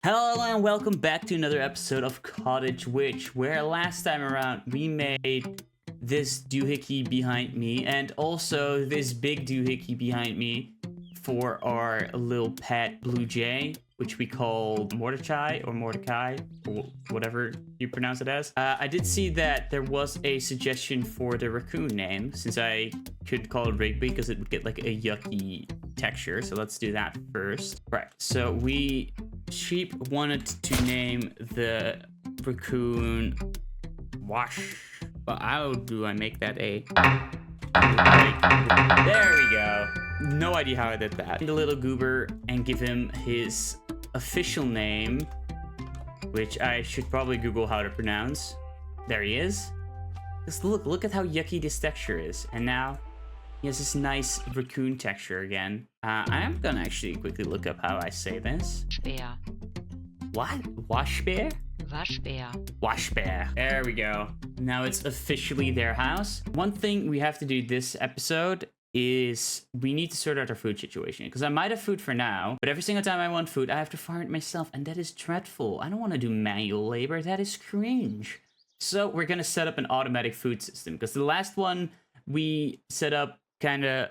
Hello and welcome back to another episode of Cottage, where last time around we made this doohickey behind me and also this big doohickey behind me for our little pet blue jay, which we called Mordecai or whatever you pronounce it as. I did see that there was a suggestion for the raccoon name, since I could call it Rigby because it would get like a yucky texture. So let's do that first. Right, so Sheep wanted to name the raccoon Wash, but how do I make that a... There we go. No idea how I did that. The little goober and give him his official name, which I should probably Google how to pronounce. There he is. Just look at how yucky this texture is. And now he has this nice raccoon texture again. I am gonna actually quickly look up how I say this. Waschbär. What? Washbear? Waschbär. Washbear. There we go. Now it's officially their house. One thing we have to do this episode is we need to sort out our food situation, because I might have food for now, but every single time I want food, I have to farm it myself, and that is dreadful. I don't want to do manual labor. That is cringe. So we're gonna set up an automatic food system, because the last one we set up kind of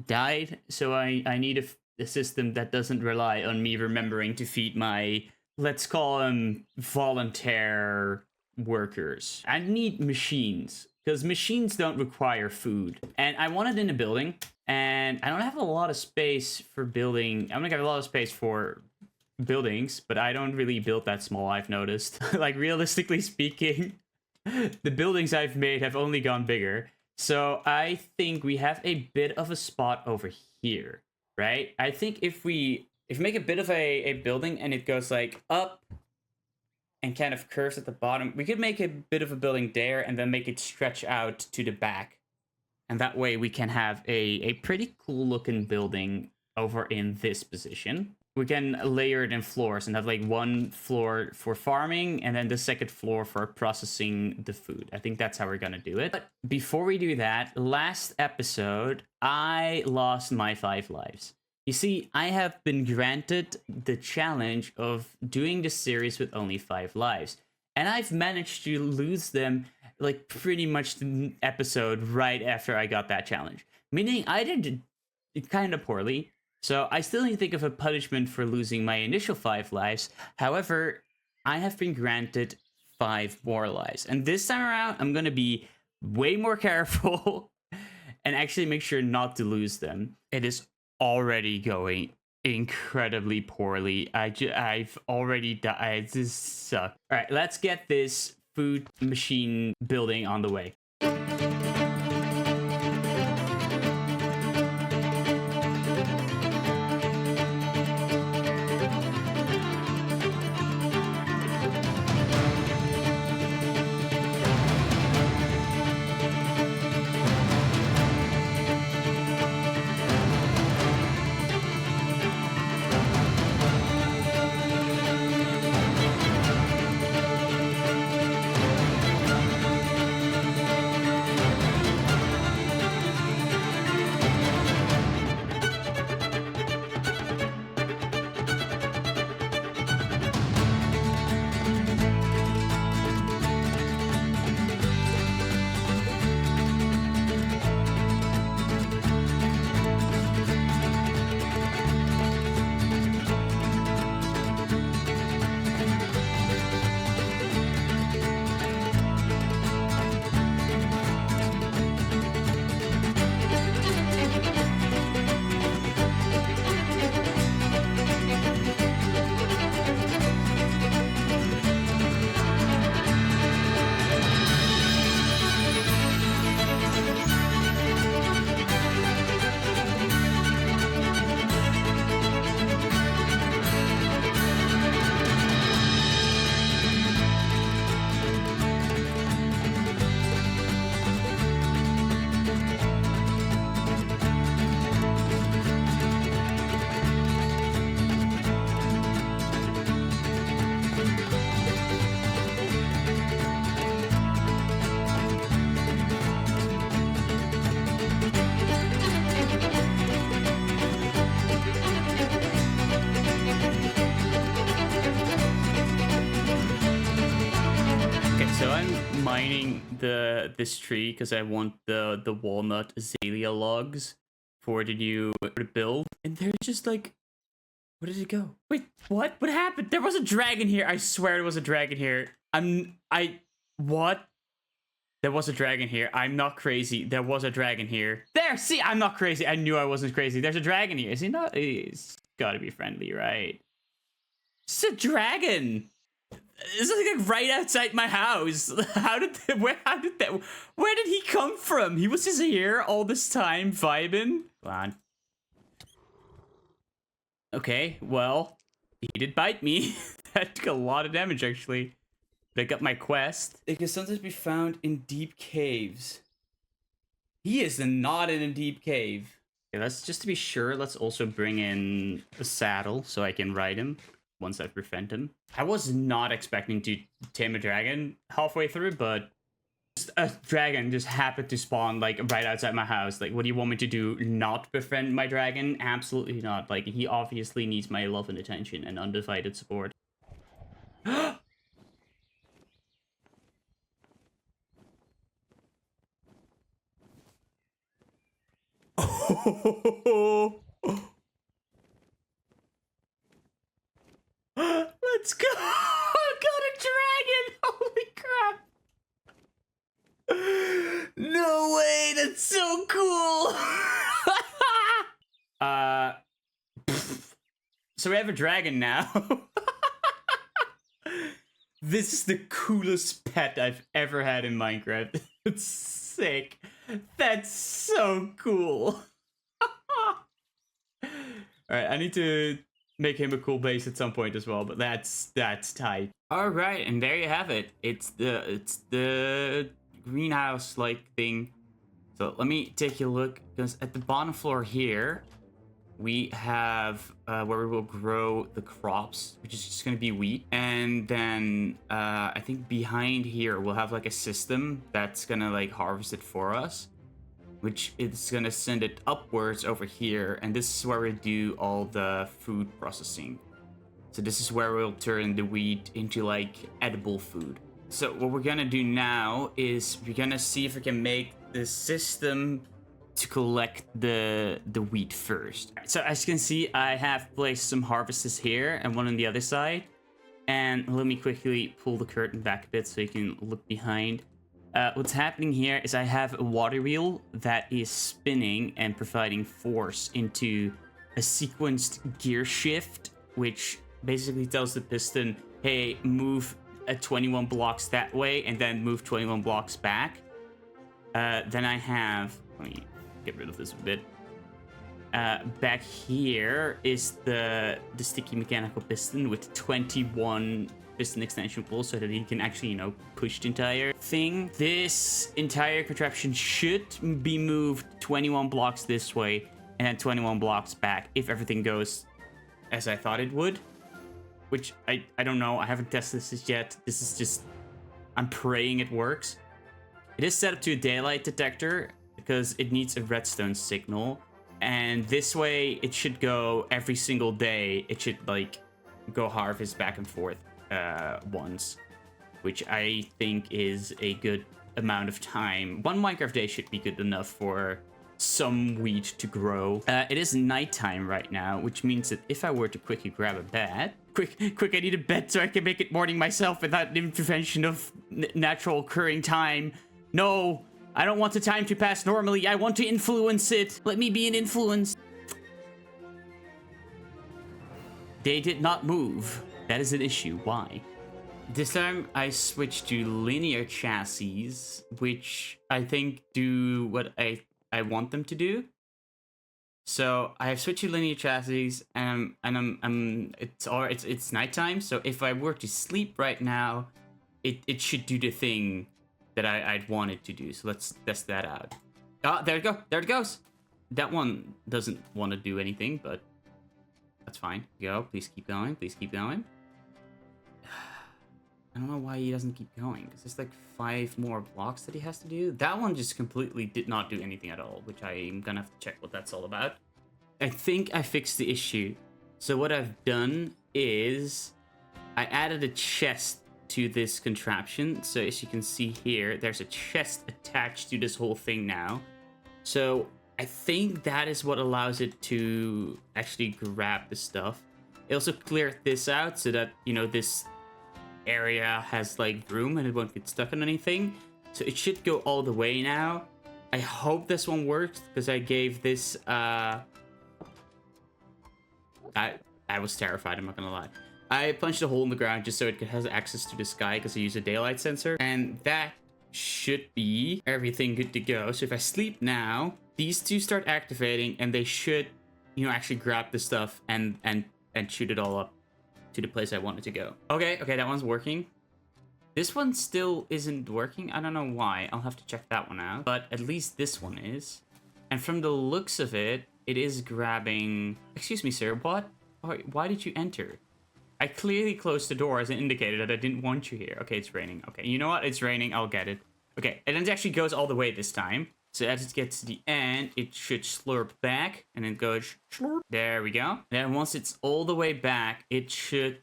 died, so I need a system that doesn't rely on me remembering to feed my, let's call them volunteer workers. I need machines, because machines don't require food. And I want it in a building, and I don't have a lot of space for building. I'm gonna have a lot of space for buildings, but I don't really build that small, I've noticed. Like, realistically speaking, the buildings I've made have only gone bigger. So I think we have a bit of a spot over here, right? I think if we make a bit of a building and it goes like up and kind of curves at the bottom, we could make a bit of a building there and then make it stretch out to the back. And that way we can have a pretty cool looking building over in this position. We can layer it in floors and have like one floor for farming and then the second floor for processing the food. I think that's how we're gonna do it. But before we do that, last episode, I lost my 5 lives. You see, I have been granted the challenge of doing this series with only 5 lives. And I've managed to lose them like pretty much the episode right after I got that challenge. Meaning I did it kind of poorly. So I still need to think of a punishment for losing my initial 5 lives. However, I have been granted 5 more lives. And this time around, I'm going to be way more careful and actually make sure not to lose them. It is already going incredibly poorly. I've already died. This sucks. All right, let's get this food machine building on the way. I'm mining this tree because I want the walnut azalea logs for the build, and they're just like, where did it go? Wait, what? What happened? There was a dragon here. I swear there was a dragon here. What? There was a dragon here. I'm not crazy. There was a dragon here. There, see, I'm not crazy. I knew I wasn't crazy. There's a dragon here. Is he not? He's gotta be friendly, right? It's a dragon. It's like right outside my house. Where did he come from? He was just here all this time, vibing. Come on. Okay, well, he did bite me. That took a lot of damage, actually. But I got my quest. It can sometimes be found in deep caves. He is not in a deep cave. Okay, let's just to be sure, let's also bring in a saddle so I can ride him once I've befriended him. I was not expecting to tame a dragon halfway through, but just a dragon just happened to spawn like right outside my house. Like, what do you want me to do? Not befriend my dragon? Absolutely not. Like, he obviously needs my love and attention and undivided support. Let's go! I got a dragon! Holy crap! No way! That's so cool! So we have a dragon now. This is the coolest pet I've ever had in Minecraft. It's sick. That's so cool. Alright, I need to make him a cool base at some point as well, but that's tight. Alright, and there you have it. It's the greenhouse like thing. So let me take a look, because at the bottom floor here we have where we will grow the crops, which is just going to be wheat. And then I think behind here we'll have like a system that's going to like harvest it for us, which is going to send it upwards over here. And this is where we do all the food processing. So this is where we'll turn the wheat into like edible food. So what we're going to do now is we're going to see if we can make the system to collect the wheat first. So as you can see, I have placed some harvesters here and one on the other side. And let me quickly pull the curtain back a bit so you can look behind. What's happening here is I have a water wheel that is spinning and providing force into a sequenced gear shift, which basically tells the piston, hey, move 21 blocks that way and then move 21 blocks back. Then I have, let me get rid of this a bit. Back here is the sticky mechanical piston with 21 piston extension pulls so that he can actually, you know, push the entire thing. This entire contraption should be moved 21 blocks this way and then 21 blocks back if everything goes as I thought it would. Which I don't know. I haven't tested this yet. This is just, I'm praying it works. It is set up to a daylight detector because it needs a redstone signal. And this way it should go every single day. It should like go harvest back and forth once, which I think is a good amount of time. One Minecraft day should be good enough for some wheat to grow. It is nighttime right now, which means that if I were to quickly grab a bed, quick, I need a bed so I can make it morning myself without the intervention of natural occurring time. No, I don't want the time to pass normally. I want to influence it. Let me be an influence. They did not move. That is an issue. Why? This time I switched to linear chassis, which I think do what I want them to do. So I have switched to linear chassis, and it's nighttime. So if I were to sleep right now, it should do the thing that I'd want it to do. So let's test that out. Ah, there it goes. That one doesn't want to do anything, but that's fine. Go, please keep going. Please keep going. I don't know why he doesn't keep going, because there's like 5 more blocks that he has to do. That one just completely did not do anything at all, which I'm gonna have to check what that's all about. I think I fixed the issue. So what I've done is I added a chest to this contraption. So as you can see here, there's a chest attached to this whole thing now. So I think that is what allows it to actually grab the stuff. It also cleared this out so that, you know, this area has like room and it won't get stuck on anything. So it should go all the way now. I hope this one works because I gave this I was terrified, I'm not gonna lie. I punched a hole in the ground just so it has access to the sky because I use a daylight sensor, and that should be everything good to go. So if I sleep now, these two start activating and they should, you know, actually grab the stuff and shoot it all up to the place I want it to go. Okay, that one's working. This one still isn't working. I don't know why. I'll have to check that one out. But at least this one is. And from the looks of it, it is grabbing... Excuse me, sir. What? Why did you enter? I clearly closed the door as it indicated that I didn't want you here. Okay, it's raining. Okay, you know what? It's raining. I'll get it. Okay, and it actually goes all the way this time. So as it gets to the end, it should slurp back and then goes slurp. There we go. Then once it's all the way back, it should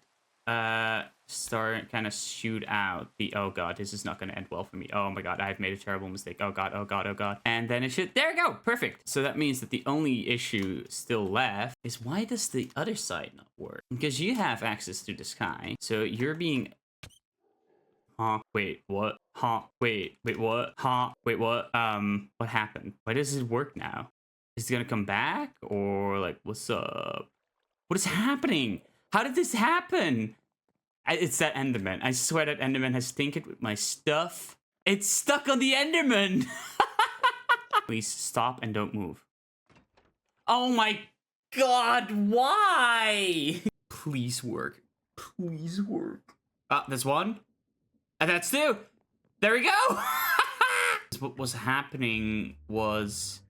start kind of shoot out the... Oh god, this is not going to end well for me. Oh my god, I've made a terrible mistake. Oh god, oh god, oh god. And then it should... There we go, perfect. So that means that the only issue still left is why does the other side not work? Because you have access to the sky, so you're being... Huh, wait, what? Huh, wait, what? Huh, wait, what? What happened? Why does it work now? Is it gonna come back? Or like, what's up? What is happening? How did this happen? It's that Enderman. I swear that Enderman has tinkered with my stuff. It's stuck on the Enderman! Please stop and don't move. Oh my god, why? Please work. Please work. Ah, there's one. And that's two. There we go. What was happening was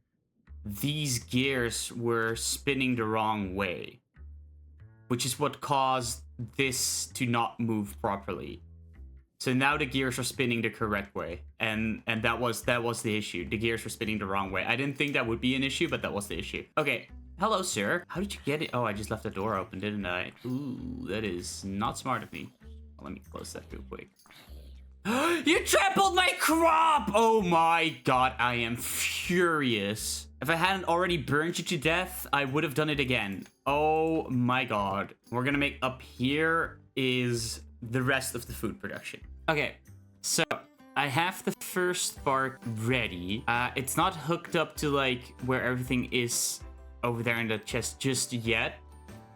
these gears were spinning the wrong way, which is what caused this to not move properly. So now the gears are spinning the correct way, and that was the issue. The gears were spinning the wrong way. I didn't think that would be an issue, but that was the issue. Okay, hello, sir. How did you get it? Oh, I just left the door open, didn't I? Ooh, that is not smart of me. Let me close that real quick. You trampled my crop! Oh my god, I am furious. If I hadn't already burned you to death, I would have done it again. Oh my god. We're gonna make up here is the rest of the food production. Okay, so I have the first part ready. It's not hooked up to like where everything is over there in the chest just yet,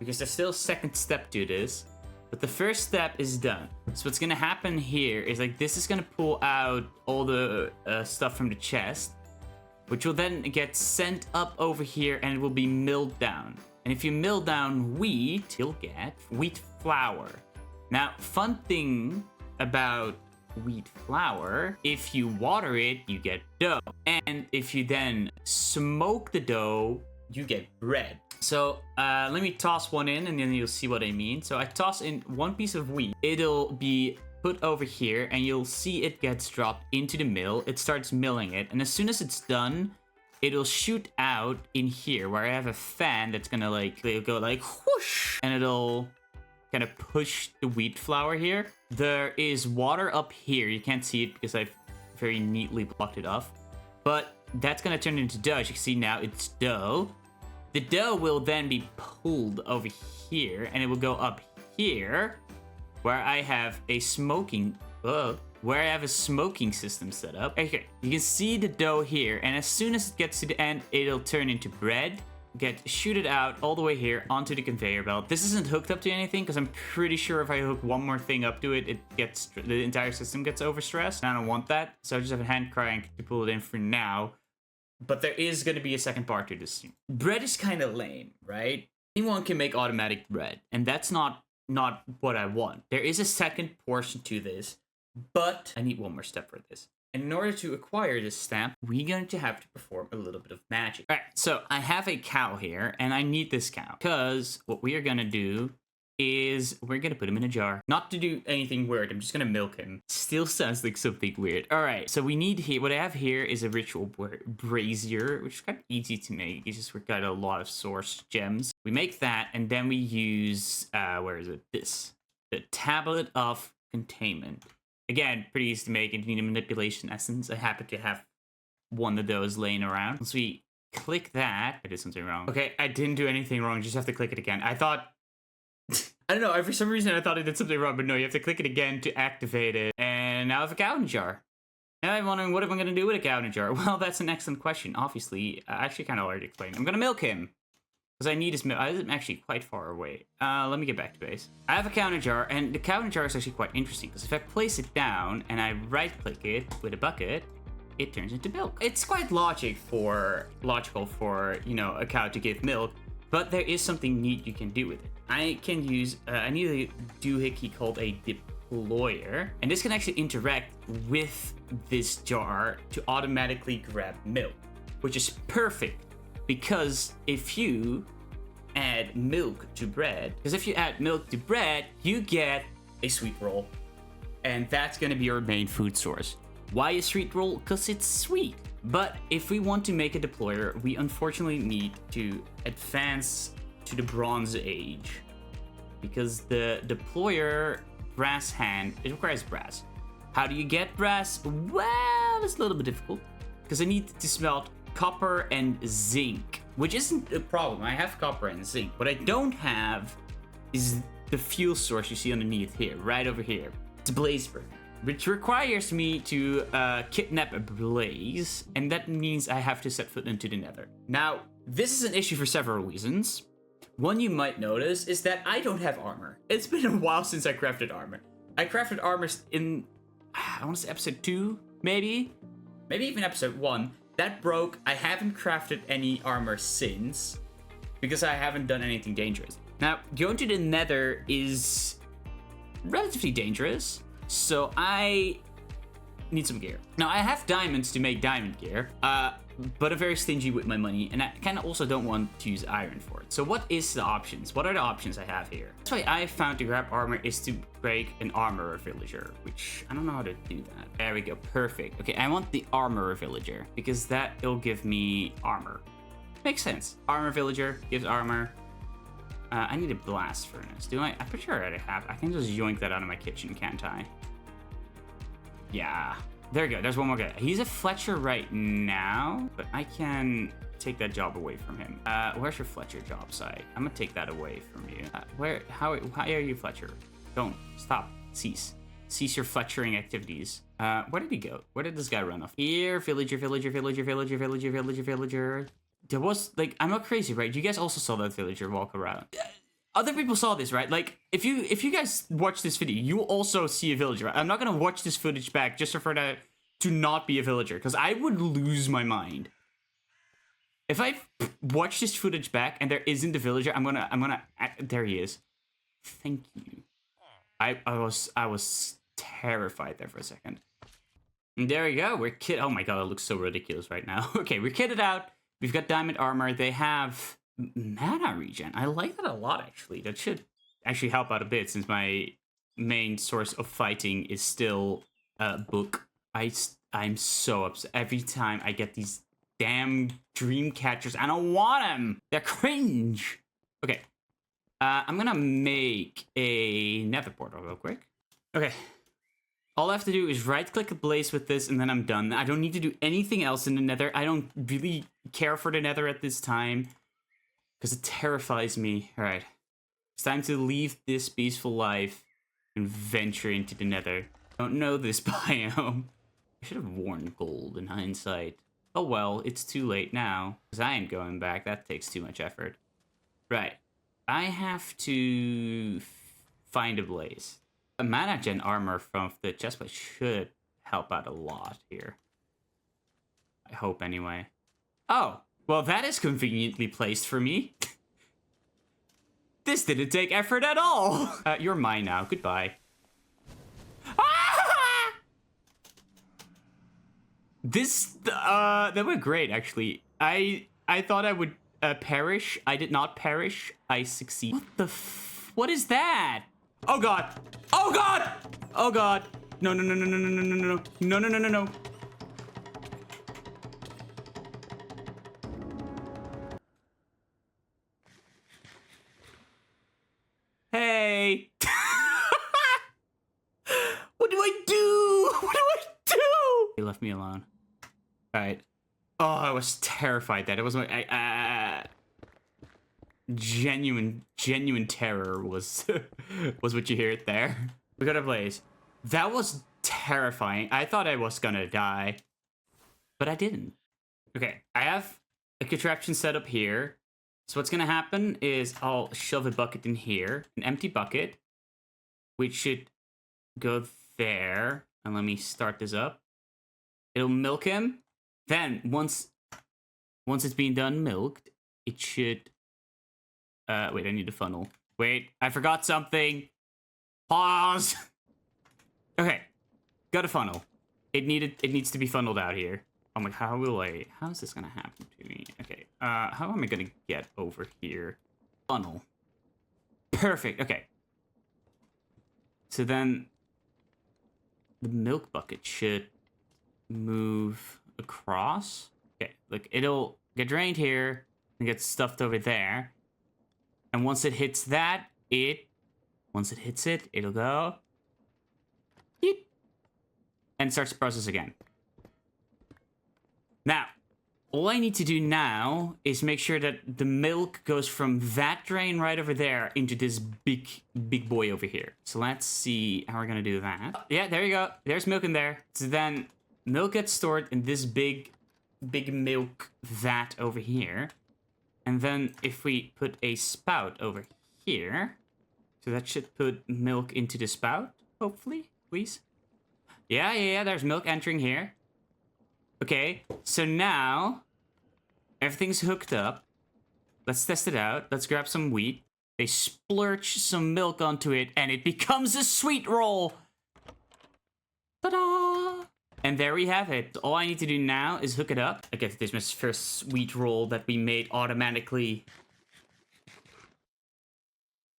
because there's still a second step to this. But the first step is done. So what's gonna happen here is like this is gonna pull out all the stuff from the chest, which will then get sent up over here and it will be milled down. And if you mill down wheat, you'll get wheat flour. Now, fun thing about wheat flour, if you water it, you get dough. And if you then smoke the dough, you get bread. So let me toss one in and then you'll see what I mean. So I toss in one piece of wheat. It'll be put over here and you'll see it gets dropped into the mill. It starts milling it. And as soon as it's done, it'll shoot out in here where I have a fan that's gonna like, it'll go like whoosh. And it'll kind of push the wheat flour here. There is water up here. You can't see it because I've very neatly blocked it off. But that's gonna turn into dough. As you can see now, it's dough. The dough will then be pulled over here, and it will go up here, where I have a smoking system set up. Okay, you can see the dough here, and as soon as it gets to the end, it'll turn into bread, get shooted out all the way here onto the conveyor belt. This isn't hooked up to anything, because I'm pretty sure if I hook one more thing up to it, the entire system gets overstressed, and I don't want that, so I just have a hand crank to pull it in for now. But there is going to be a second part to this. Bread is kind of lame, right? Anyone can make automatic bread, and that's not what I want. There is a second portion to this, but I need one more step for this. And in order to acquire this stamp, we're going to have to perform a little bit of magic. All right, so I have a cow here, and I need this cow, because what we are going to do is we're going to put him in a jar. Not to do anything weird, I'm just going to milk him. Still sounds like something weird. All right, so we need here, what I have here is a ritual brazier, which is kind of easy to make. It's just we've got a lot of source gems. We make that, and then we use, where is it? This. The tablet of containment. Again, pretty easy to make. You need a manipulation essence. I happen to have one of those laying around. Once we click that, I did something wrong. Okay, I didn't do anything wrong. You just have to click it again. I thought, I don't know, for some reason I thought I did something wrong, but no, you have to click it again to activate it. And now I have a cow in a jar. Now I'm wondering, what am I going to do with a cow in a jar? Well, that's an excellent question. Obviously, I actually kind of already explained. I'm going to milk him. Because I need his milk. I'm actually quite far away. Let me get back to base. I have a cow in a jar, and the cow in a jar is actually quite interesting. Because if I place it down, and I right-click it with a bucket, it turns into milk. It's quite logical for, you know, a cow to give milk, but there is something neat you can do with it. I can use, I need a doohickey called a deployer, and this can actually interact with this jar to automatically grab milk, which is perfect because if you add milk to bread, you get a sweet roll, and that's gonna be your main food source. Why a sweet roll? Because it's sweet. But if we want to make a deployer, we unfortunately need to advance to the Bronze Age. Because the deployer brass hand, it requires brass. How do you get brass? Well, it's a little bit difficult. Because I need to smelt copper and zinc, which isn't a problem. I have copper and zinc. What I don't have is the fuel source you see underneath here, right over here. It's a blaze burner, which requires me to kidnap a blaze, and that means I have to set foot into the nether. Now, this is an issue for several reasons. One you might notice is that I don't have armor. It's been a while since I crafted armor. I crafted armor in, I want to say episode 2, maybe even episode 1. That broke. I haven't crafted any armor since, because I haven't done anything dangerous. Now, going to the nether is relatively dangerous, so I need some gear. Now, I have diamonds to make diamond gear, but I'm very stingy with my money, and I kind of also don't want to use iron for it. So what is the options? What are the options I have here? That's why I found to grab armor is to break an armorer villager, which I don't know how to do that. There we go, perfect. Okay, I want the armorer villager, because that'll give me armor. Makes sense. Armor villager gives armor. I need a blast furnace. Do I? I'm pretty sure I already have. I can just yoink that out of my kitchen, can't I? Yeah. There we go. There's one more guy. He's a Fletcher right now, but I can take that job away from him. Where's your Fletcher job site? I'm gonna take that away from you. How are you, Fletcher? Don't. Stop. Cease your Fletchering activities. Where did he go? Where did this guy run off? Here, villager. There was, like, I'm not crazy, right? You guys also saw that villager walk around. Other people saw this, right? Like, if you guys watch this video, you will also see a villager, right? I'm not gonna watch this footage back just for that to not be a villager, because I would lose my mind. If I watch this footage back and there isn't a villager, I'm gonna there he is. Thank you. I was terrified there for a second. And there we go. We're oh my god, it looks so ridiculous right now. Okay, we're kitted out. We've got diamond armor. They have mana regen. I like that a lot, actually. That should actually help out a bit, since my main source of fighting is still book. I'm so upset every time I get these damn dream catchers. I don't want them. They're cringe. Okay. I'm gonna make a nether portal real quick. Okay. All I have to do is right-click a blaze with this, and then I'm done. I don't need to do anything else in the nether. I don't really care for the nether at this time, because it terrifies me. All right. It's time to leave this peaceful life and venture into the nether. Don't know this biome. I should have worn gold in hindsight. Oh well, it's too late now, because I ain't going back. That takes too much effort. Right. I have to find a blaze. A mana gen armor from the chestplate should help out a lot here. I hope, anyway. Oh, well, that is conveniently placed for me. This didn't take effort at all. You're mine now. Goodbye. Ah! That went great, actually. I thought I would perish. I did not perish. I succeed. What is that? Oh god! Oh god! Oh god! No. Hey! He left me alone. All right. Oh, I was terrified that it was genuine terror was was what you hear it there. We got a blaze. That was terrifying. I thought I was gonna die, but I didn't. Okay, I have a contraption set up here. So what's gonna happen is I'll shove a bucket in here, an empty bucket, which should go there. And let me start this up. It'll milk him. Then once it's been done milked, it should. Wait, I need a funnel. Wait, I forgot something. Pause. Okay, got a funnel. It needs to be funneled out here. I'm like, how is this gonna happen to me? Okay, how am I gonna get over here? Funnel. Perfect, okay. So then the milk bucket should move across. Okay, like it'll get drained here and get stuffed over there. And once it hits that, once it hits it, it'll go yeet, and starts the process again. Now, all I need to do now is make sure that the milk goes from that drain right over there into this big boy over here. So let's see how we're gonna do that. Yeah, there you go. There's milk in there. So then milk gets stored in this big milk vat over here. And then if we put a spout over here, so that should put milk into the spout, hopefully, please. Yeah, there's milk entering here. Okay, so now everything's hooked up. Let's test it out. Let's grab some wheat. They splurge some milk onto it, and it becomes a sweet roll. Ta-da! And there we have it. All I need to do now is hook it up. I guess this is my first sweet roll that we made automatically.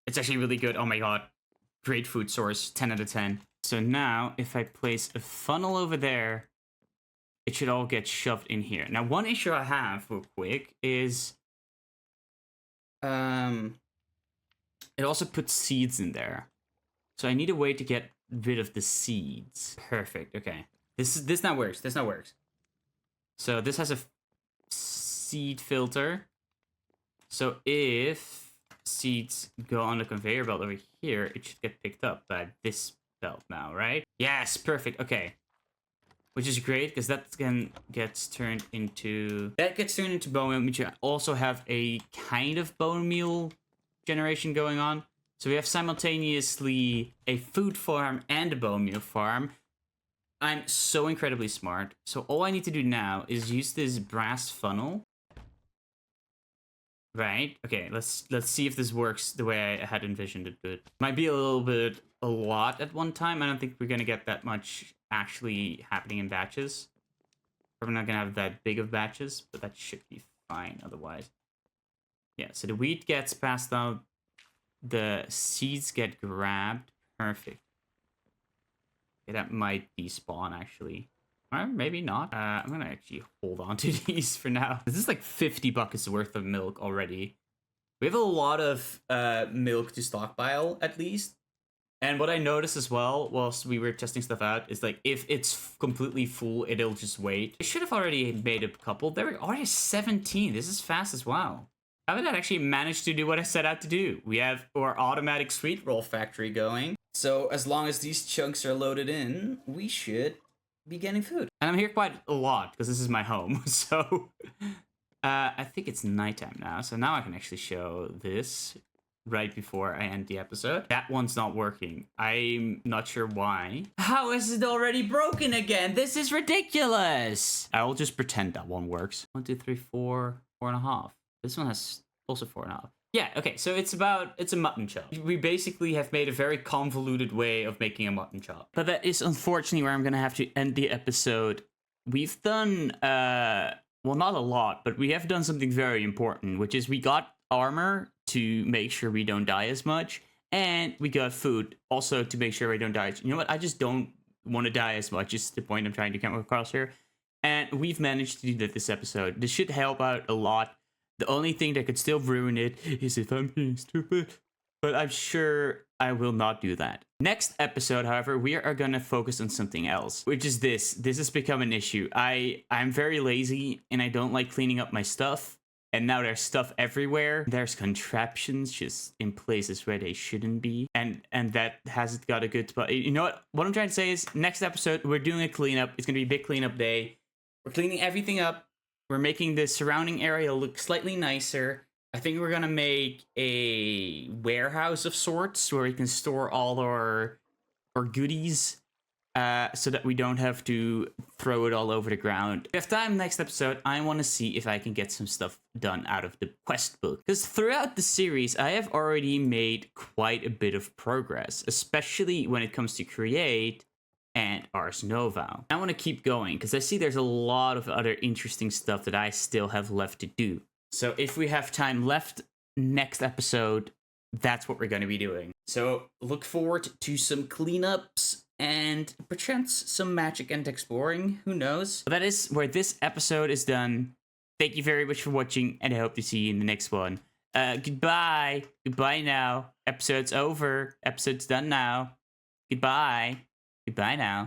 It's actually really good. Oh my god. Great food source. 10 out of 10. So now, if I place a funnel over there, it should all get shoved in here. Now, one issue I have real quick is it also puts seeds in there. So I need a way to get rid of the seeds. Perfect. Okay. This now works. This now works. So this has a seed filter. So if seeds go on the conveyor belt over here, it should get picked up by this belt now, right? Yes, perfect. Okay. Which is great, because that gets turned into bone meal, which also have a kind of bone meal generation going on. So we have simultaneously a food farm and a bone meal farm. I'm so incredibly smart. So all I need to do now is use this brass funnel. Right? Okay, let's see if this works the way I had envisioned it would. Might be a lot at one time. I don't think we're gonna get that much actually happening in batches. We're not gonna have that big of batches, but that should be fine otherwise. Yeah, so the wheat gets passed out. The seeds get grabbed. Perfect. Okay, that might despawn actually. Or maybe not. I'm gonna actually hold on to these for now. This is like 50 buckets worth of milk already. We have a lot of milk to stockpile at least. And what I noticed as well whilst we were testing stuff out is like if it's completely full, it'll just wait. I should have already made a couple. There were already 17. This is fast as well. How did I actually manage to do what I set out to do? We have our automatic sweet roll factory going. So as long as these chunks are loaded in, we should be getting food. And I'm here quite a lot because this is my home. So I think it's nighttime now. So now I can actually show this right before I end the episode. That one's not working. I'm not sure why. How is it already broken again? This is ridiculous. I will just pretend that one works. 1, 2, 3, 4, 4.5. This one has also 4.5. Yeah, okay, so it's a mutton chop. We basically have made a very convoluted way of making a mutton chop. But that is unfortunately where I'm gonna have to end the episode. We've done, well, not a lot, but we have done something very important, which is we got armor to make sure we don't die as much, and we got food also to make sure we don't die. You know what, I just don't want to die as much, is the point I'm trying to come across here. And we've managed to do that this episode. This should help out a lot. The only thing that could still ruin it is if I'm being stupid. but I'm sure I will not do that. Next episode, however, we are going to focus on something else, which is this. This has become an issue. I'm very lazy and I don't like cleaning up my stuff. And now there's stuff everywhere. There's contraptions just in places where they shouldn't be. And that hasn't got a good spot. You know what? What I'm trying to say is next episode, we're doing a cleanup. It's going to be a big cleanup day. We're cleaning everything up. We're making the surrounding area look slightly nicer. I think we're going to make a warehouse of sorts where we can store all our goodies. So that we don't have to throw it all over the ground. If time next episode, I want to see if I can get some stuff done out of the quest book. Because throughout the series, I have already made quite a bit of progress, especially when it comes to Create and Ars Nova. I want to keep going because I see there's a lot of other interesting stuff that I still have left to do. So if we have time left next episode, that's what we're going to be doing. So look forward to some cleanups and perchance some magic and exploring. Who knows? But that is where this episode is done. Thank you very much for watching, and I hope to see you in the next one. Goodbye. Goodbye now. Episode's over. Episode's done now. Goodbye. Goodbye now.